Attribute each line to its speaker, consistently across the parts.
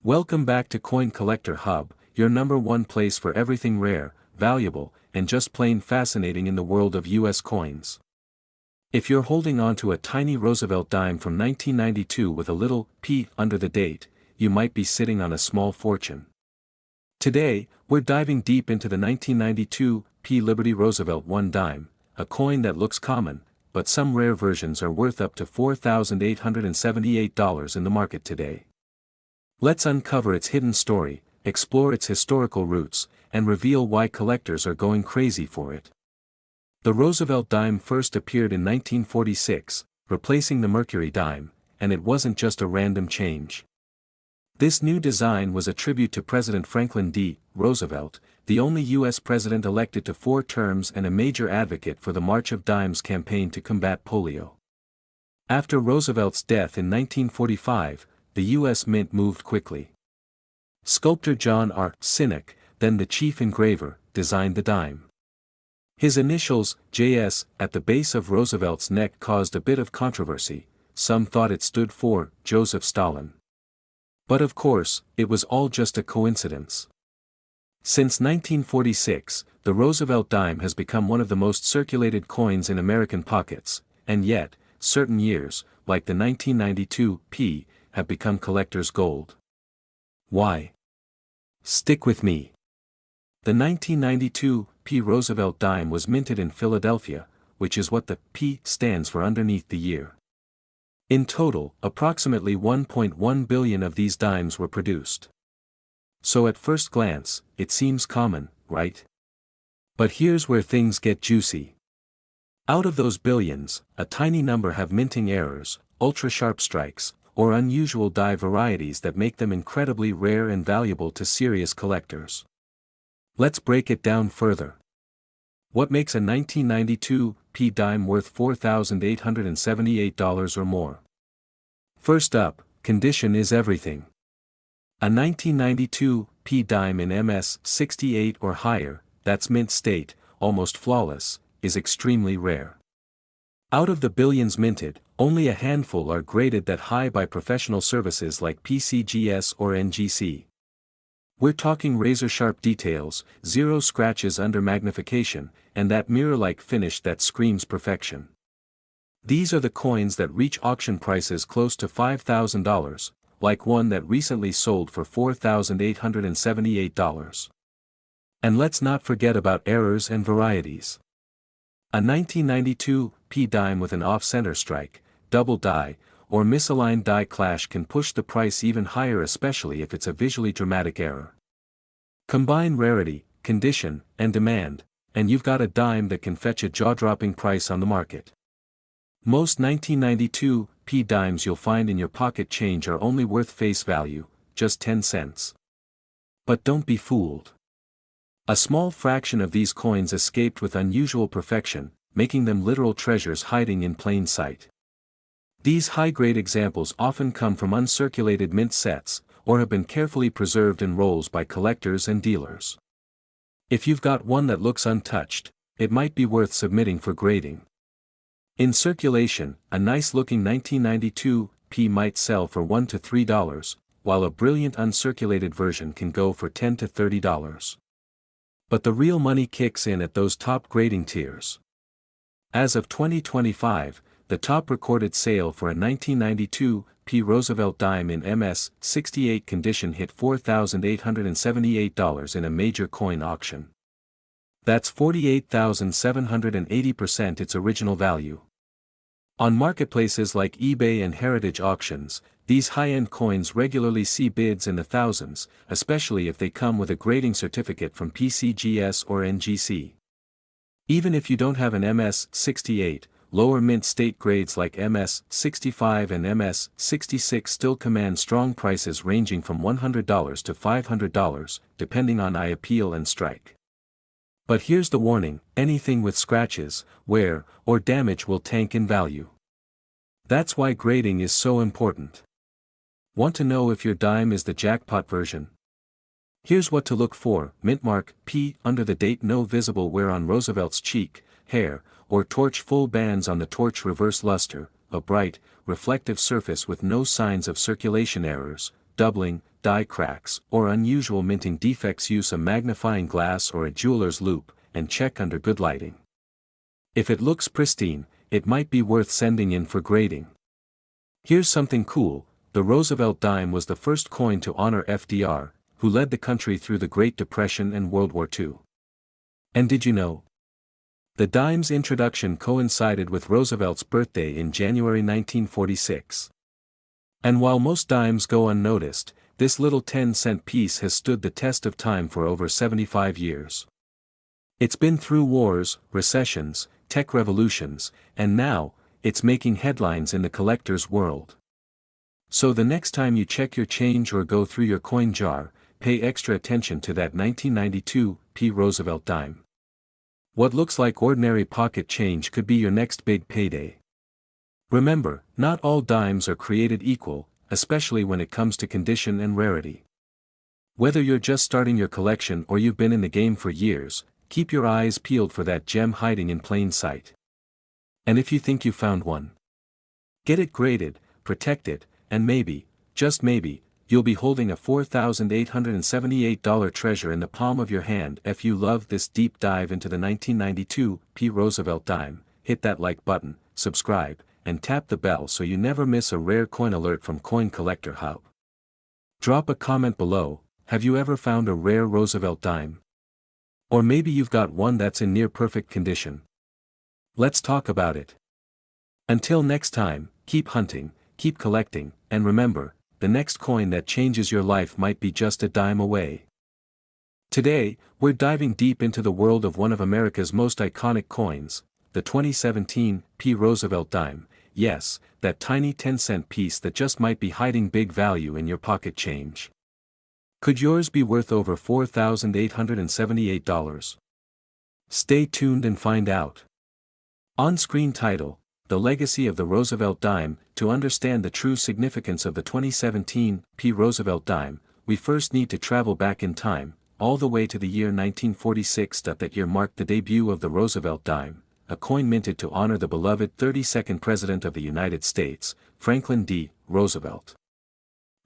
Speaker 1: Welcome back to Coin Collector Hub, your number one place for everything rare, valuable, and just plain fascinating in the world of US coins. If you're holding on to a tiny Roosevelt dime from 1992 with a little P under the date, you might be sitting on a small fortune. Today, we're diving deep into the 1992 P Liberty Roosevelt 1 dime, a coin that looks common, but some rare versions are worth up to $4,878 in the market today. Let's uncover its hidden story, explore its historical roots, and reveal why collectors are going crazy for it. The Roosevelt dime first appeared in 1946, replacing the Mercury dime, and it wasn't just a random change. This new design was a tribute to President Franklin D. Roosevelt, the only U.S. president elected to 4 terms and a major advocate for the March of Dimes campaign to combat polio. After Roosevelt's death in 1945, the U.S. Mint moved quickly. Sculptor John R. Sinek, then the chief engraver, designed the dime. His initials, JS, at the base of Roosevelt's neck caused a bit of controversy. Some thought it stood for Joseph Stalin. But of course, it was all just a coincidence. Since 1946, the Roosevelt dime has become one of the most circulated coins in American pockets, and yet, certain years, like the 1992 P, have become collector's gold. Why? Stick with me. The 1992 P Roosevelt dime was minted in Philadelphia, which is what the P stands for underneath the year. In total, approximately 1.1 billion of these dimes were produced. So at first glance, it seems common, right? But here's where things get juicy. Out of those billions, a tiny number have minting errors, ultra-sharp strikes, or unusual die varieties that make them incredibly rare and valuable to serious collectors. Let's break it down further. What makes a 1992 P dime worth $4,878 or more? First up, condition is everything. A 1992 P dime in MS 68 or higher, that's mint state, almost flawless, is extremely rare. Out of the billions minted, only a handful are graded that high by professional services like PCGS or NGC. We're talking razor-sharp details, zero scratches under magnification, and that mirror-like finish that screams perfection. These are the coins that reach auction prices close to $5,000, like one that recently sold for $4,878. And let's not forget about errors and varieties. A 1992 P dime with an off-center strike, double die, or misaligned die clash can push the price even higher, especially if it's a visually dramatic error. Combine rarity, condition, and demand, and you've got a dime that can fetch a jaw-dropping price on the market. Most 1992 P dimes you'll find in your pocket change are only worth face value, just 10 cents. But don't be fooled. A small fraction of these coins escaped with unusual perfection, making them literal treasures hiding in plain sight. These high-grade examples often come from uncirculated mint sets, or have been carefully preserved in rolls by collectors and dealers. If you've got one that looks untouched, it might be worth submitting for grading. In circulation, a nice-looking 1992 P might sell for $1 to $3, while a brilliant uncirculated version can go for $10 to $30. But the real money kicks in at those top grading tiers. As of 2025, the top recorded sale for a 1992 P Roosevelt dime in MS 68 condition hit $4,878 in a major coin auction. That's 48,780% its original value. On marketplaces like eBay and heritage auctions, these high-end coins regularly see bids in the thousands, especially if they come with a grading certificate from PCGS or NGC. Even if you don't have an MS 68, lower mint state grades like MS 65 and MS 66 still command strong prices ranging from $100 to $500, depending on eye appeal and strike. But here's the warning: anything with scratches, wear, or damage will tank in value. That's why grading is so important. Want to know if your dime is the jackpot version? Here's what to look for: mint mark P under the date, no visible wear on Roosevelt's cheek, hair, or torch, full bands on the torch, reverse luster, a bright, reflective surface with no signs of circulation errors, doubling, die cracks or unusual minting defects, use a magnifying glass or a jeweler's loupe, and check under good lighting. If it looks pristine, it might be worth sending in for grading. Here's something cool: the Roosevelt dime was the first coin to honor FDR, who led the country through the Great Depression and World War II. And did you know? The dime's introduction coincided with Roosevelt's birthday in January 1946. And while most dimes go unnoticed, this little 10-cent piece has stood the test of time for over 75 years. It's been through wars, recessions, tech revolutions, and now, it's making headlines in the collector's world. So the next time you check your change or go through your coin jar, pay extra attention to that 1992 P. Roosevelt dime. What looks like ordinary pocket change could be your next big payday. Remember, not all dimes are created equal, especially when it comes to condition and rarity. Whether you're just starting your collection or you've been in the game for years, keep your eyes peeled for that gem hiding in plain sight. And if you think you found one, get it graded, protect it, and maybe, just maybe, you'll be holding a $4,878 treasure in the palm of your hand. If you loved this deep dive into the 1992 P. Roosevelt dime, hit that like button, subscribe, and tap the bell so you never miss a rare coin alert from Coin Collector Hub. Drop a comment below: have you ever found a rare Roosevelt dime? Or maybe you've got one that's in near perfect condition. Let's talk about it. Until next time, keep hunting, keep collecting, and remember, the next coin that changes your life might be just a dime away. Today, we're diving deep into the world of one of America's most iconic coins, the 2017 P. Roosevelt dime. Yes, that tiny 10-cent piece that just might be hiding big value in your pocket change. Could yours be worth over $4,878? Stay tuned and find out. On-screen title: The Legacy of the Roosevelt Dime. To understand the true significance of the 2017 P. Roosevelt dime, we first need to travel back in time, all the way to the year 1946. That year marked the debut of the Roosevelt dime, a coin minted to honor the beloved 32nd President of the United States, Franklin D. Roosevelt.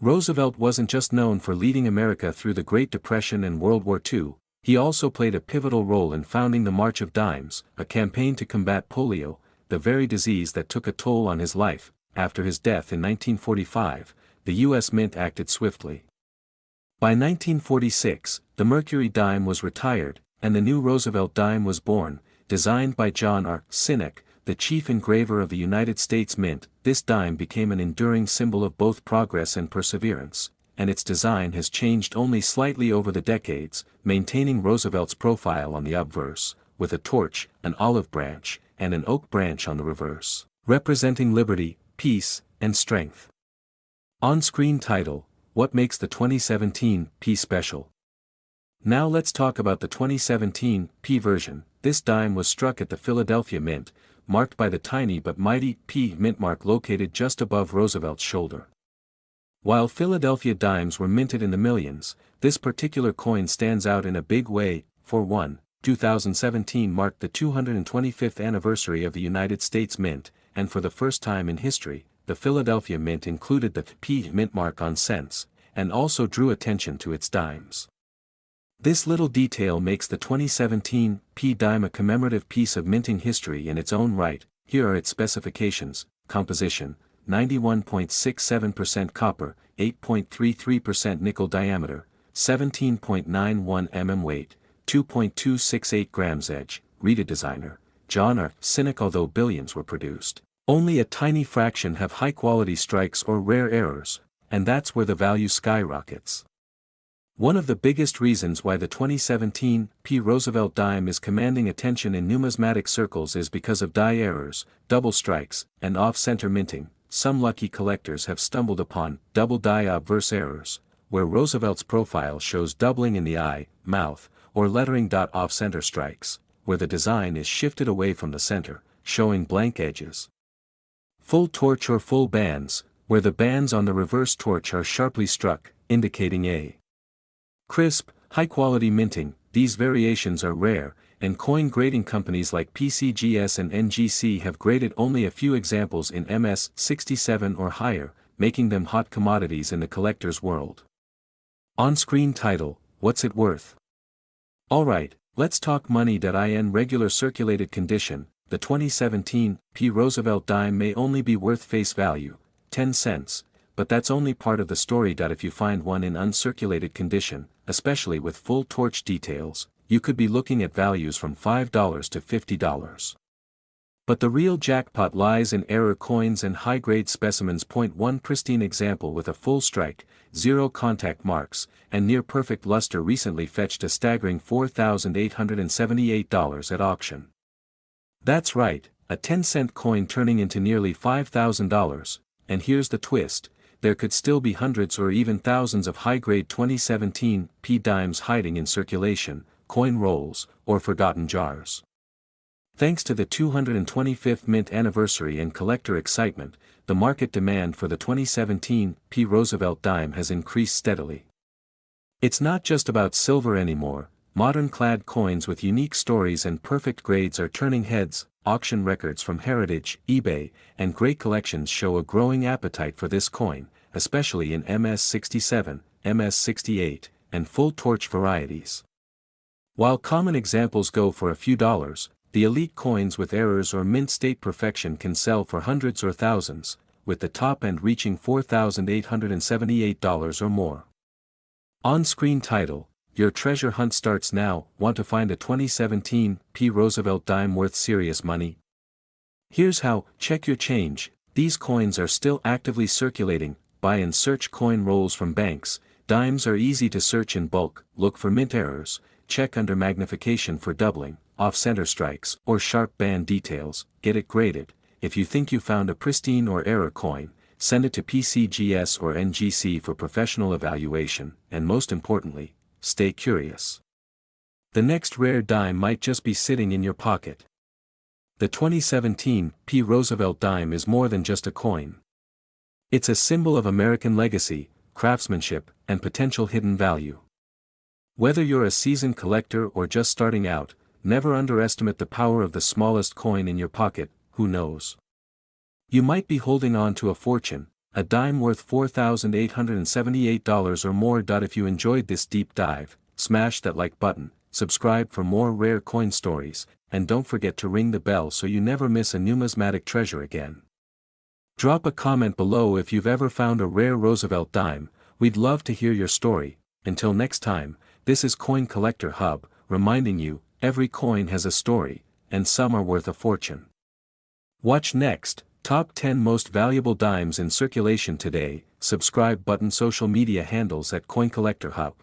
Speaker 1: Roosevelt wasn't just known for leading America through the Great Depression and World War II, he also played a pivotal role in founding the March of Dimes, a campaign to combat polio, the very disease that took a toll on his life. After his death in 1945, the U.S. Mint acted swiftly. By 1946, the Mercury dime was retired, and the new Roosevelt dime was born, designed by John R. Sinek, the chief engraver of the United States Mint. This dime became an enduring symbol of both progress and perseverance, and its design has changed only slightly over the decades, maintaining Roosevelt's profile on the obverse, with a torch, an olive branch, and an oak branch on the reverse, representing liberty, peace, and strength. On-screen title: What makes the 2017 P special? Now let's talk about the 2017 P version. This dime was struck at the Philadelphia Mint, marked by the tiny but mighty P mint mark located just above Roosevelt's shoulder. While Philadelphia dimes were minted in the millions, this particular coin stands out in a big way. For one, 2017 marked the 225th anniversary of the United States Mint, and for the first time in history, the Philadelphia Mint included the P mint mark on cents, and also drew attention to its dimes. This little detail makes the 2017 P dime a commemorative piece of minting history in its own right. Here are its specifications: composition, 91.67% copper, 8.33% nickel diameter, 17.91 mm weight, 2.268 grams edge, Rita designer, John R. Sinek. Although billions were produced, only a tiny fraction have high-quality strikes or rare errors, and that's where the value skyrockets. One of the biggest reasons why the 2017 P. Roosevelt dime is commanding attention in numismatic circles is because of die errors, double strikes, and off-center minting. Some lucky collectors have stumbled upon double die obverse errors, where Roosevelt's profile shows doubling in the eye, mouth, or lettering. Off-center strikes, where the design is shifted away from the center, showing blank edges. Full torch or full bands, where the bands on the reverse torch are sharply struck, indicating a crisp, high-quality minting. These variations are rare, and coin grading companies like PCGS and NGC have graded only a few examples in MS 67 or higher, making them hot commodities in the collector's world. On-screen title, what's it worth? Alright, let's talk money.in regular circulated condition. The 2017 P. Roosevelt dime may only be worth face value, 10 cents, but that's only part of the story. If you find one in uncirculated condition, especially with full torch details, you could be looking at values from $5 to $50. But the real jackpot lies in error coins and high-grade specimens. One pristine example with a full strike, zero contact marks, and near-perfect luster recently fetched a staggering $4,878 at auction. That's right, a 10-cent coin turning into nearly $5,000, and here's the twist, there could still be hundreds or even thousands of high-grade 2017 P dimes hiding in circulation, coin rolls, or forgotten jars. Thanks to the 225th mint anniversary and collector excitement, the market demand for the 2017 P. Roosevelt dime has increased steadily. It's not just about silver anymore. Modern clad coins with unique stories and perfect grades are turning heads. Auction records from Heritage, eBay, and great collections show a growing appetite for this coin, especially in MS67, MS68, and full torch varieties. While common examples go for a few dollars, the elite coins with errors or mint state perfection can sell for hundreds or thousands, with the top end reaching $4,878 or more. On-screen title, your treasure hunt starts now. Want to find a 2017 P. Roosevelt dime worth serious money? Here's how. Check your change. These coins are still actively circulating. Buy and search coin rolls from banks. Dimes are easy to search in bulk. Look for mint errors. Check under magnification for doubling, off-center strikes, or sharp band details. Get it graded. If you think you found a pristine or error coin, send it to PCGS or NGC for professional evaluation, and most importantly, stay curious. The next rare dime might just be sitting in your pocket. The 2017 P. Roosevelt dime is more than just a coin. It's a symbol of American legacy, craftsmanship, and potential hidden value. Whether you're a seasoned collector or just starting out, never underestimate the power of the smallest coin in your pocket. Who knows? You might be holding on to a fortune, a dime worth $4,878 or more. If you enjoyed this deep dive, smash that like button, subscribe for more rare coin stories, and don't forget to ring the bell so you never miss a numismatic treasure again. Drop a comment below if you've ever found a rare Roosevelt dime. We'd love to hear your story. Until next time, this is Coin Collector Hub, reminding you, every coin has a story, and some are worth a fortune. Watch next. Top 10 Most Valuable Dimes in Circulation Today. Subscribe button. Social media handles at Coin Collector Hub.